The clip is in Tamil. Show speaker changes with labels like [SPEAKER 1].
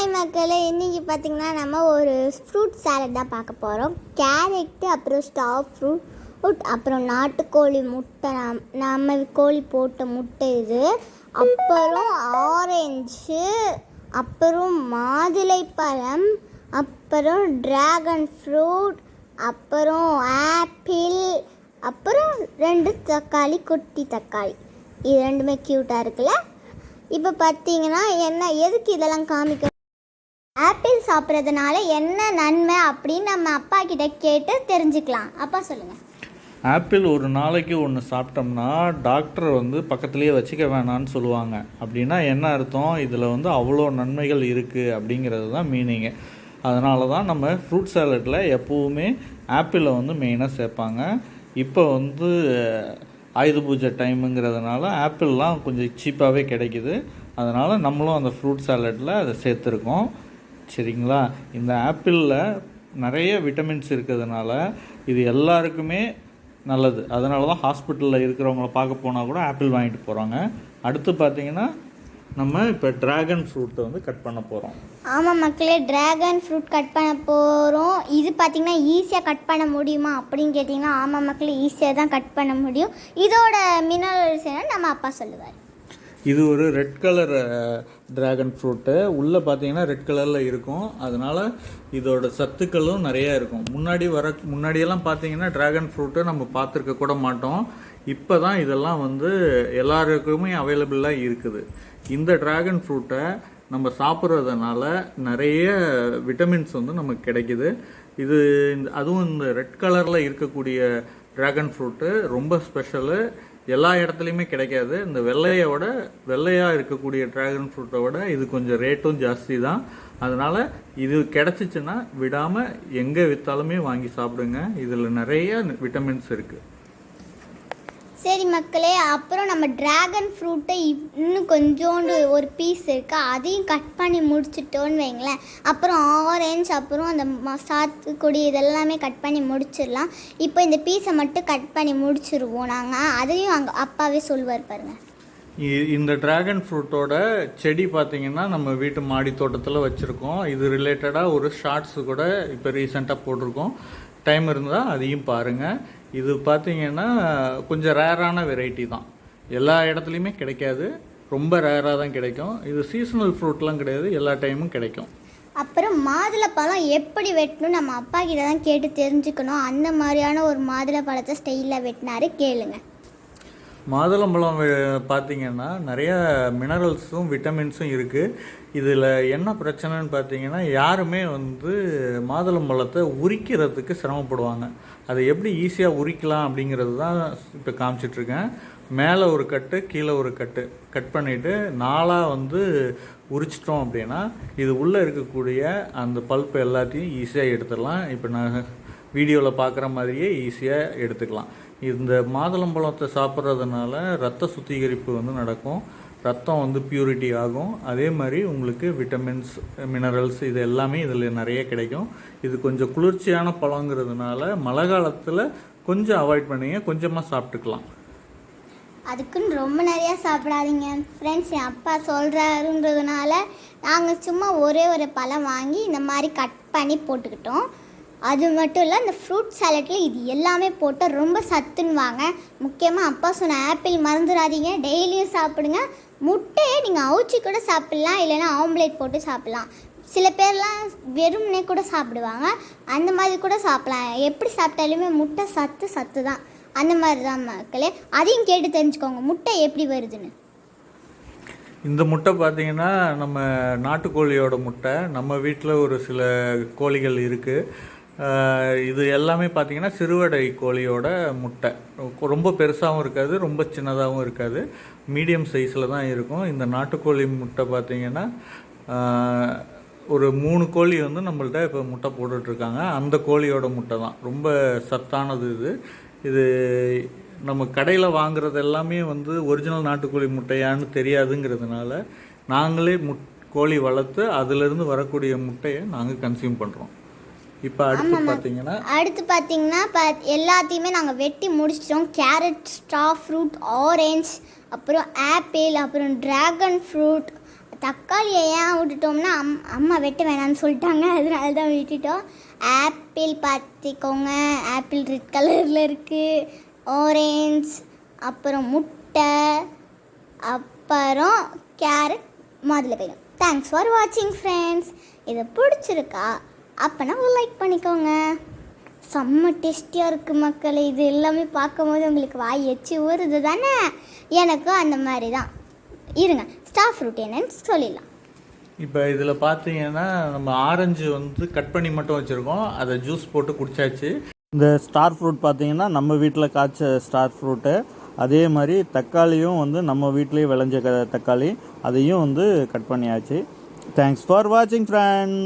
[SPEAKER 1] ஹாய் மக்களே, இன்றைக்கி பார்த்திங்கன்னா நம்ம ஒரு ஃப்ரூட் சாலட் தான் பார்க்க போகிறோம். கேரட்டு, அப்புறம் ஸ்டார் ஃப்ரூட், அப்புறம் நாட்டுக்கோழி முட்டை, நம்ம கோழி போட்ட முட்டை இது, அப்புறம் ஆரஞ்சு, அப்புறம் மாதுளைப்பழம், அப்புறம் ட்ராகன் ஃப்ரூட், அப்புறம் ஆப்பிள், அப்புறம் 2 தக்காளி, குட்டி தக்காளி. இது ரெண்டுமே க்யூட்டாக இருக்குல்ல. இப்போ பார்த்தீங்கன்னா எதுக்கு இதெல்லாம் காமிக்க, ஆப்பிள் சாப்பிட்றதுனால என்ன நன்மை அப்படின்னு நம்ம அப்பா கிட்ட கேட்டு தெரிஞ்சுக்கலாம். அப்பா சொல்லுங்கள்.
[SPEAKER 2] ஆப்பிள் ஒரு நாளைக்கு ஒன்று சாப்பிட்டோம்னா டாக்டர் பக்கத்துலேயே வச்சுக்க வேணான்னு சொல்லுவாங்க. அப்படின்னா என்ன அர்த்தம்? இதில் அவ்வளோ நன்மைகள் இருக்குது அப்படிங்கிறது தான் மீனிங்கு. அதனால தான் நம்ம ஃப்ரூட் சாலட்டில் எப்போவுமே ஆப்பிளை மெயினாக சேர்ப்பாங்க. இப்போ ஆயுத பூஜை டைமுங்கிறதுனால ஆப்பிள்லாம் கொஞ்சம் சீப்பாகவே கிடைக்கிது. அதனால் நம்மளும் அந்த ஃப்ரூட் சாலட்டில் அதை சேர்த்துருக்கோம். சரிங்களா? இந்த ஆப்பிளில் நிறைய விட்டமின்ஸ் இருக்கிறதுனால இது எல்லாருக்குமே நல்லது. அதனால தான் ஹாஸ்பிட்டலில் இருக்கிறவங்கள பார்க்க போனால் கூட ஆப்பிள் வாங்கிட்டு போகிறாங்க. அடுத்து பார்த்திங்கன்னா நம்ம இப்போ ட்ராகன் ஃப்ரூட்டை கட் பண்ண போகிறோம்.
[SPEAKER 1] ஆமாம் மக்களே, ட்ராகன் ஃப்ரூட் கட் பண்ண போகிறோம். இது பார்த்திங்கன்னா ஈஸியாக கட் பண்ண முடியுமா அப்படின்னு கேட்டிங்கன்னா, ஆமாம் மக்களே, ஈஸியாக தான் கட் பண்ண முடியும். இதோட மினரல்ஸ் என்ன நம்ம அப்பா சொல்லுவார்.
[SPEAKER 2] இது ஒரு ரெட் கலர் ட்ராகன் ஃப்ரூட்டு. உள்ளே பார்த்தீங்கன்னா ரெட் கலரில் இருக்கும். அதனால் இதோட சத்துக்களும் நிறையா இருக்கும். முன்னாடியெல்லாம் பார்த்தீங்கன்னா ட்ராகன் ஃப்ரூட்டு நம்ம பார்த்துருக்க கூட மாட்டோம். இப்போ தான் இதெல்லாம் எல்லாருக்குமே அவைலபிளாக இருக்குது. இந்த ட்ராகன் ஃப்ரூட்டை நம்ம சாப்பிட்றதுனால நிறைய விட்டமின்ஸ் நமக்கு கிடைக்குது. அதுவும் இந்த ரெட் கலரில் இருக்கக்கூடிய ட்ராகன் ஃப்ரூட்டு ரொம்ப ஸ்பெஷலு. எல்லா இடத்துலையுமே கிடைக்காது. இந்த வெள்ளையாக இருக்கக்கூடிய ட்ராகன் ஃப்ரூட்டை விட இது கொஞ்சம் ரேட்டும் ஜாஸ்தி தான். அதனால் இது கிடச்சிச்சின்னா விடாமல் எங்கே விற்றாலுமே வாங்கி சாப்பிடுங்க. இதில் நிறைய விட்டமின்ஸ் இருக்குது.
[SPEAKER 1] சரி மக்களே, அப்புறம் நம்ம ட்ராகன் ஃப்ரூட்டை இன்னும் கொஞ்சோண்டு ஒரு பீஸ் இருக்குது, அதையும் கட் பண்ணி முடிச்சிட்டோன்னு வைங்களேன். அப்புறம் ஆரஞ்சு, அப்புறம் அந்த சாத்துக்குடி இதெல்லாமே கட் பண்ணி முடிச்சிடலாம். இப்போ இந்த பீஸை மட்டும் கட் பண்ணி முடிச்சிருவோம் நாங்கள். அதையும் அங்கே அப்பாவே சொல்லுவார் பாருங்கள்.
[SPEAKER 2] இந்த ட்ராகன் ஃப்ரூட்டோட செடி பார்த்திங்கன்னா நம்ம வீட்டு மாடி தோட்டத்தில் வச்சுருக்கோம். இது ரிலேட்டடாக ஒரு ஷார்ட்ஸு கூட இப்போ ரீசெண்டாக போட்டிருக்கோம். டைம் இருந்தால் அதையும் பாருங்கள். இது பார்த்திங்கன்னா கொஞ்சம் ரேரான வெரைட்டி தான். எல்லா இடத்துலையுமே கிடைக்காது, ரொம்ப ரேராக தான் கிடைக்கும். இது சீசனல் ஃப்ரூட்லாம் கிடையாது, எல்லா டைமும் கிடைக்கும்.
[SPEAKER 1] அப்புறம் மாதுளைப்பழம் எப்படி வெட்டணும் நம்ம அப்பா கிட்ட தான் கேட்டு தெரிஞ்சுக்கணும். அந்த மாதிரியான ஒரு மாதுளைப்பழத்தை ஸ்டைலில் வெட்டினாரு, கேளுங்க.
[SPEAKER 2] மாதுளம்பழம் பார்த்திங்கன்னா நிறைய மினரல்ஸும் விட்டமின்ஸும் இருக்குது. இதில் என்ன பிரச்சனைன்னு பார்த்தீங்கன்னா, யாருமே மாதுளம்பழத்தை உரிக்கிறதுக்கு சிரமப்படுவாங்க. அதை எப்படி ஈஸியாக உரிக்கலாம் அப்படிங்கிறது தான் இப்போ காமிச்சிட்ருக்கேன். மேலே ஒரு கட்டு, கீழே ஒரு கட் பண்ணிவிட்டு 4ஆக உரிச்சிட்டோம் அப்படின்னா இது உள்ளே இருக்கக்கூடிய அந்த பல்ப்பு எல்லாத்தையும் ஈஸியாக எடுத்துடலாம். இப்போ நான் வீடியோவில் பார்க்குற மாதிரியே ஈஸியாக எடுத்துக்கலாம். இந்த மாதுளம்பழத்தை சாப்பிட்றதுனால ரத்த சுத்திகரிப்பு நடக்கும். ரத்தம் பியூரிட்டி ஆகும். அதே மாதிரி உங்களுக்கு விட்டமின்ஸ், மினரல்ஸ் இது எல்லாமே இதில் நிறைய கிடைக்கும். இது கொஞ்சம் குளிர்ச்சியான பழங்கிறதுனால மழை காலத்தில் கொஞ்சம் அவாய்ட் பண்ணிங்க, கொஞ்சமாக சாப்பிட்டுக்கலாம்.
[SPEAKER 1] அதுக்குன்னு ரொம்ப நிறையா சாப்பிடாதீங்க ஃப்ரெண்ட்ஸ். என் அப்பா சொல்கிறாருன்றதுனால நாங்கள் சும்மா ஒரே ஒரு பழம் வாங்கி இந்த மாதிரி கட் பண்ணி போட்டுக்கிட்டோம். அது மட்டும் இல்லை, இந்த ஃப்ரூட் சாலட்டில் இது எல்லாமே போட்டால் ரொம்ப சத்துன்னு வாங்க. முக்கியமாக அப்பா சொன்ன ஆப்பிள் மறந்துடாதீங்க, டெய்லியும் சாப்பிடுங்க. முட்டையை நீங்கள் அவிச்சி கூட சாப்பிட்லாம், இல்லைன்னா ஆம்லேட் போட்டு சாப்பிட்லாம். சில பேர்லாம் வெறும்னே கூட சாப்பிடுவாங்க, அந்த மாதிரி கூட சாப்பிட்லாம். எப்படி சாப்பிட்டாலுமே முட்டை சத்து தான். அந்த மாதிரி தான் மக்களே, அதையும் கேட்டு தெரிஞ்சுக்கோங்க முட்டை எப்படி வருதுன்னு.
[SPEAKER 2] இந்த முட்டை பார்த்திங்கன்னா நம்ம நாட்டுக்கோழியோட முட்டை. நம்ம வீட்டில் ஒரு சில கோழிகள் இருக்குது. இது எல்லாமே பார்த்திங்கன்னா சிறுவடை கோழியோட முட்டை. ரொம்ப பெருசாகவும் இருக்காது, ரொம்ப சின்னதாகவும் இருக்காது, மீடியம் சைஸில் தான் இருக்கும். இந்த நாட்டுக்கோழி முட்டை பார்த்திங்கன்னா ஒரு 3 கோழி நம்மள்ட்ட இப்போ முட்டை போட்டுட்ருக்காங்க. அந்த கோழியோட முட்டை தான் ரொம்ப சத்தானது. இது நம்ம கடையில் வாங்குறது எல்லாமே ஒரிஜினல் நாட்டுக்கோழி முட்டையான்னு தெரியாதுங்கிறதுனால நாங்களே கோழி வளர்த்து அதிலிருந்து வரக்கூடிய முட்டையை நாங்கள் கன்சியூம் பண்ணுறோம். இப்போ
[SPEAKER 1] அடுத்து பார்த்தீங்கன்னா எல்லாத்தையுமே நாங்கள் வெட்டி முடிச்சிட்டோம். கேரட், ஸ்டார் ஃப்ரூட், ஆரஞ்சு, அப்புறம் ஆப்பிள், அப்புறம் ட்ராகன் ஃப்ரூட், தக்காளியை ஏன் விட்டுட்டோம்னா அம்மா வெட்ட வேணாம்னு சொல்லிட்டாங்க, அதனால தான் விட்டுட்டோம். ஆப்பிள் பார்த்திக்கோங்க, ஆப்பிள் ரெட் கலரில் இருக்குது, ஆரஞ்ச், அப்புறம் முட்டை, அப்புறம் கேரட், மாதுளம்பழம். தேங்க்ஸ் ஃபார் வாட்சிங் ஃப்ரெண்ட்ஸ். இதை பிடிச்சிருக்கா அப்போனா ஒரு லைக் பண்ணிக்கோங்க. செம்ம டேஸ்டியாக இருக்குது மக்களே. இது எல்லாமே பார்க்கும்போது உங்களுக்கு வாய் எச்சி ஊறுது தானே, எனக்கும் அந்த மாதிரி தான். இருங்க, ஸ்டார் ஃப்ரூட் என்னன்னு சொல்லிடலாம்.
[SPEAKER 2] இப்போ இதில் பார்த்தீங்கன்னா நம்ம ஆரஞ்சு வந்து கட் பண்ணி மட்டும் வச்சுருக்கோம், அதை ஜூஸ் போட்டு குடித்தாச்சு. இந்த ஸ்டார் ஃப்ரூட் பார்த்தீங்கன்னா நம்ம வீட்டில் காய்ச்ச ஸ்டார் ஃப்ரூட்டு. அதே மாதிரி தக்காளியும் வந்து நம்ம வீட்டிலேயே விளைஞ்ச தக்காளி, அதையும் வந்து கட் பண்ணியாச்சு. தேங்க்ஸ் ஃபார் வாட்சிங் ஃப்ரெண்ட்ஸ்.